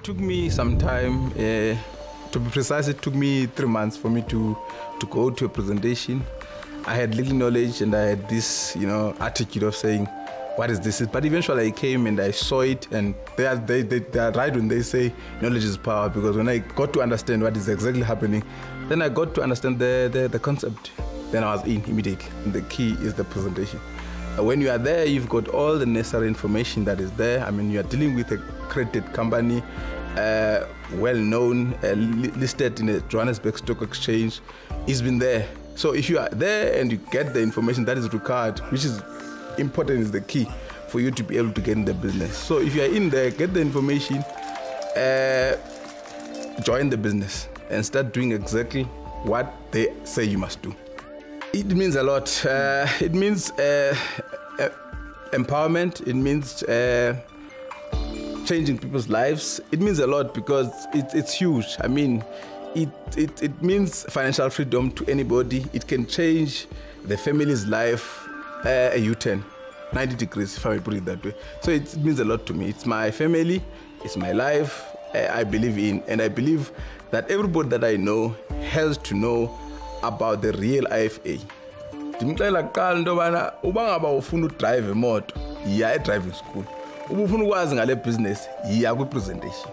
took me some time. To be precise, it took me 3 months for me to go to a presentation. I had little knowledge and I had this, attitude of saying, what is this? But eventually I came and I saw it, and they are right when they say knowledge is power, because when I got to understand what is exactly happening, then I got to understand the concept. Then I was in immediately. And the key is the presentation. When you are there, you've got all the necessary information that is there. I mean, you are dealing with a credited company, well-known, listed in the Johannesburg Stock Exchange. It's been there. So if you are there and you get the information that is required, which is important, is the key for you to be able to get in the business. So if you are in there, get the information, join the business and start doing exactly what they say you must do. It means a lot. It means empowerment. It means changing people's lives. It means a lot because it's huge. I mean, it means financial freedom to anybody. It can change the family's life a U-turn, 90 degrees, if I may put it that way. So it means a lot to me. It's my family, it's my life, I believe in, and I believe that everybody that I know has to know about the real IFA. Ndimxela kuqala into yobana uba ngaba ufuna udrive imoto, yiya e-driving school. Uba ufuna ukwazi ngale business, yiya kwi-presentation.